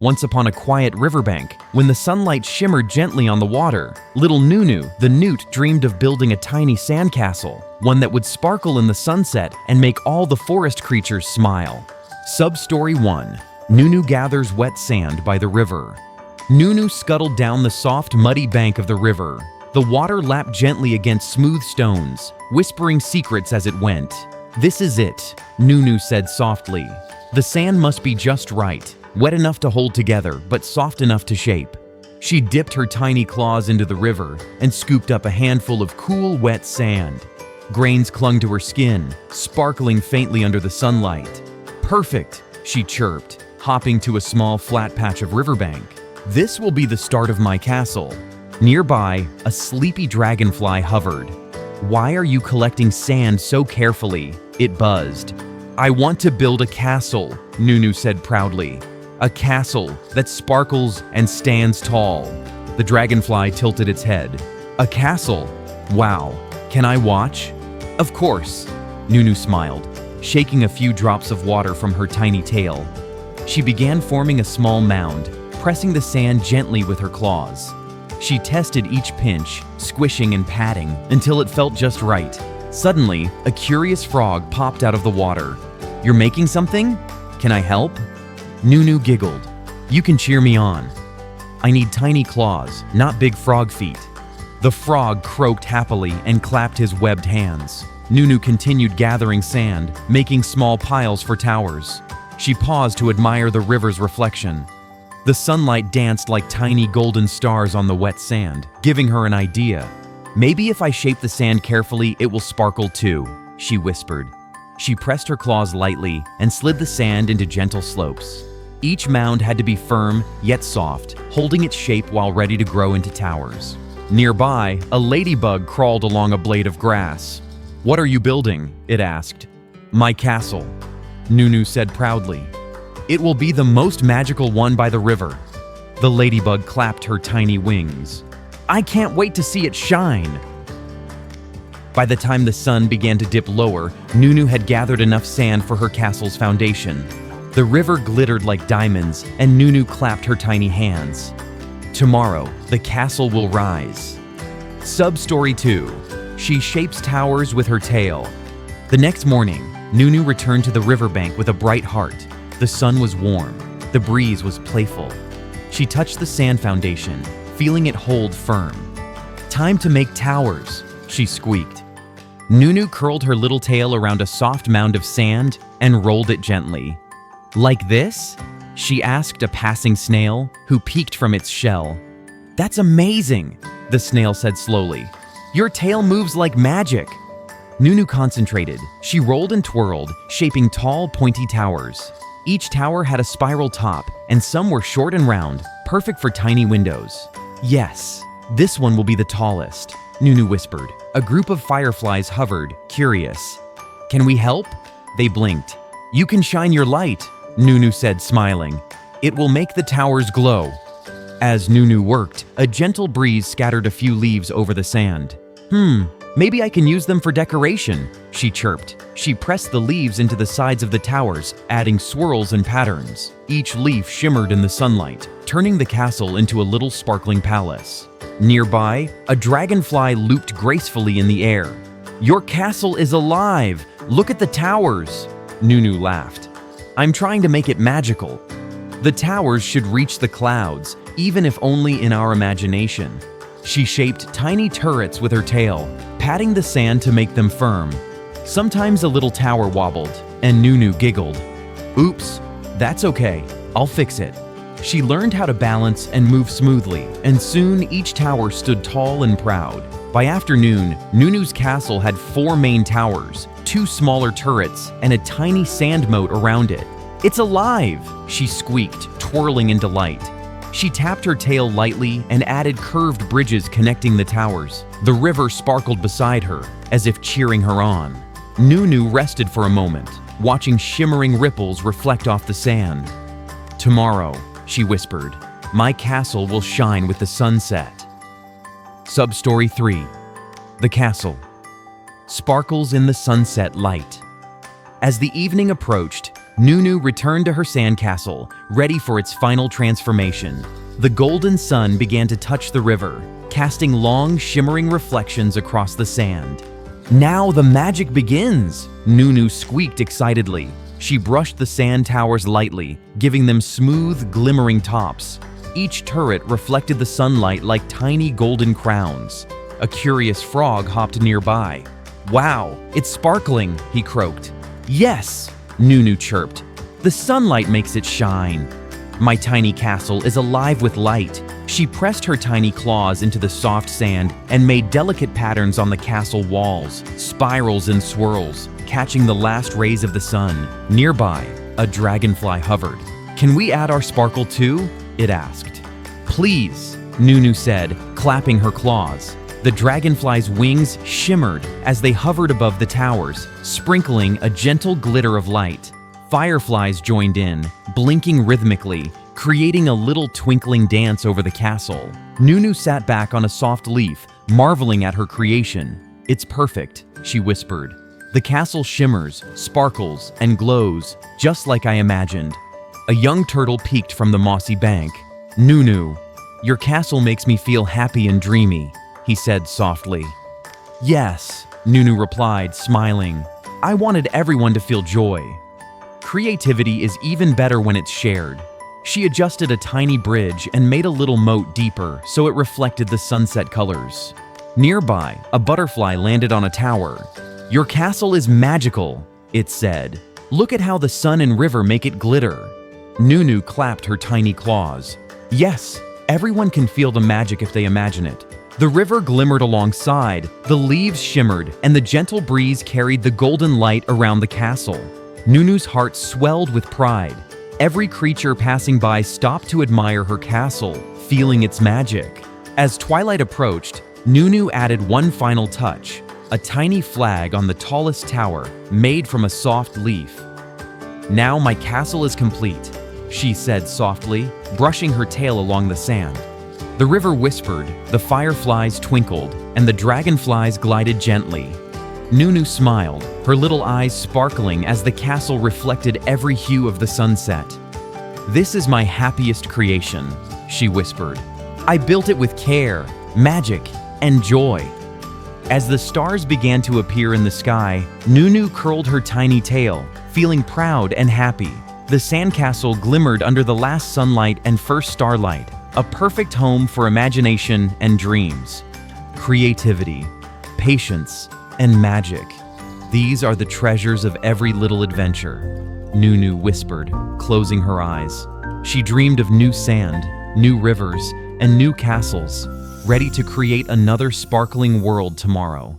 Once upon a quiet riverbank, when the sunlight shimmered gently on the water, little Nunu the Newt dreamed of building a tiny sandcastle, one that would sparkle in the sunset and make all the forest creatures smile. Sub-story 1. Nunu gathers wet sand by the river. Nunu scuttled down the soft, muddy bank of the river. The water lapped gently against smooth stones, whispering secrets as it went. "This is it," Nunu said softly. "The sand must be just right, wet enough to hold together, but soft enough to shape." She dipped her tiny claws into the river and scooped up a handful of cool, wet sand. Grains clung to her skin, sparkling faintly under the sunlight. "Perfect," she chirped, hopping to a small, flat patch of riverbank. "This will be the start of my castle." Nearby, a sleepy dragonfly hovered. "Why are you collecting sand so carefully?" it buzzed. "I want to build a castle," Nunu said proudly. "A castle that sparkles and stands tall." The dragonfly tilted its head. "A castle? Wow. Can I watch?" "Of course," Nunu smiled, shaking a few drops of water from her tiny tail. She began forming a small mound, pressing the sand gently with her claws. She tested each pinch, squishing and patting until it felt just right. Suddenly, a curious frog popped out of the water. "You're making something? Can I help?" Nunu giggled. "You can cheer me on. I need tiny claws, not big frog feet." The frog croaked happily and clapped his webbed hands. Nunu continued gathering sand, making small piles for towers. She paused to admire the river's reflection. The sunlight danced like tiny golden stars on the wet sand, giving her an idea. "Maybe if I shape the sand carefully, it will sparkle too," she whispered. She pressed her claws lightly and slid the sand into gentle slopes. Each mound had to be firm, yet soft, holding its shape while ready to grow into towers. Nearby, a ladybug crawled along a blade of grass. "What are you building?" it asked. "My castle," Nunu said proudly. "It will be the most magical one by the river." The ladybug clapped her tiny wings. "I can't wait to see it shine." By the time the sun began to dip lower, Nunu had gathered enough sand for her castle's foundation. The river glittered like diamonds, and Nunu clapped her tiny hands. "Tomorrow, the castle will rise." Sub-story 2. She shapes towers with her tail. The next morning, Nunu returned to the riverbank with a bright heart. The sun was warm. The breeze was playful. She touched the sand foundation, feeling it hold firm. "Time to make towers," she squeaked. Nunu curled her little tail around a soft mound of sand and rolled it gently. "Like this?" she asked a passing snail who peeked from its shell. "That's amazing," the snail said slowly. "Your tail moves like magic." Nunu concentrated. She rolled and twirled, shaping tall, pointy towers. Each tower had a spiral top, and some were short and round, perfect for tiny windows. "Yes, this one will be the tallest," Nunu whispered. A group of fireflies hovered, curious. "Can we help?" They blinked. "You can shine your light," Nunu said, smiling. "It will make the towers glow." As Nunu worked, a gentle breeze scattered a few leaves over the sand. Maybe I can use them for decoration," she chirped. She pressed the leaves into the sides of the towers, adding swirls and patterns. Each leaf shimmered in the sunlight, turning the castle into a little sparkling palace. Nearby, a dragonfly looped gracefully in the air. "Your castle is alive! Look at the towers!" Nunu laughed. "I'm trying to make it magical. The towers should reach the clouds, even if only in our imagination." She shaped tiny turrets with her tail, patting the sand to make them firm. Sometimes a little tower wobbled, and Nunu giggled. "Oops, that's okay. I'll fix it." She learned how to balance and move smoothly, and soon each tower stood tall and proud. By afternoon, Nunu's castle had 4 main towers, 2 smaller turrets, and a tiny sand moat around it. "It's alive!" she squeaked, twirling in delight. She tapped her tail lightly and added curved bridges connecting the towers. The river sparkled beside her, as if cheering her on. Nunu rested for a moment, watching shimmering ripples reflect off the sand. "Tomorrow," she whispered, "my castle will shine with the sunset." Sub-story 3. The Castle. Sparkles in the sunset light. As the evening approached, Nunu returned to her sandcastle, ready for its final transformation. The golden sun began to touch the river, casting long, shimmering reflections across the sand. "Now the magic begins," Nunu squeaked excitedly. She brushed the sand towers lightly, giving them smooth, glimmering tops. Each turret reflected the sunlight like tiny golden crowns. A curious frog hopped nearby. "Wow, it's sparkling," he croaked. "Yes," Nunu chirped. "The sunlight makes it shine." "My tiny castle is alive with light." She pressed her tiny claws into the soft sand and made delicate patterns on the castle walls, spirals and swirls, catching the last rays of the sun. Nearby, a dragonfly hovered. "Can we add our sparkle too?" it asked. "Please," Nunu said, clapping her claws. The dragonfly's wings shimmered as they hovered above the towers, sprinkling a gentle glitter of light. Fireflies joined in, blinking rhythmically, creating a little twinkling dance over the castle. Nunu sat back on a soft leaf, marveling at her creation. "It's perfect," she whispered. "The castle shimmers, sparkles, and glows, just like I imagined." A young turtle peeked from the mossy bank. "Nunu, your castle makes me feel happy and dreamy," he said softly. "Yes," Nunu replied, smiling. "I wanted everyone to feel joy." Creativity is even better when it's shared. She adjusted a tiny bridge and made a little moat deeper so it reflected the sunset colors. Nearby, a butterfly landed on a tower. "Your castle is magical," it said. "Look at how the sun and river make it glitter." Nunu clapped her tiny claws. "Yes, everyone can feel the magic if they imagine it." The river glimmered alongside, the leaves shimmered, and the gentle breeze carried the golden light around the castle. Nunu's heart swelled with pride. Every creature passing by stopped to admire her castle, feeling its magic. As twilight approached, Nunu added one final touch, a tiny flag on the tallest tower, made from a soft leaf. "Now my castle is complete," she said softly, brushing her tail along the sand. The river whispered, the fireflies twinkled, and the dragonflies glided gently. Nunu smiled, her little eyes sparkling as the castle reflected every hue of the sunset. "This is my happiest creation," she whispered. "I built it with care, magic, and joy." As the stars began to appear in the sky, Nunu curled her tiny tail, feeling proud and happy. The sandcastle glimmered under the last sunlight and first starlight, a perfect home for imagination and dreams. Creativity, patience, and magic. These are the treasures of every little adventure, Nunu whispered, closing her eyes. She dreamed of new sand, new rivers, and new castles, ready to create another sparkling world tomorrow.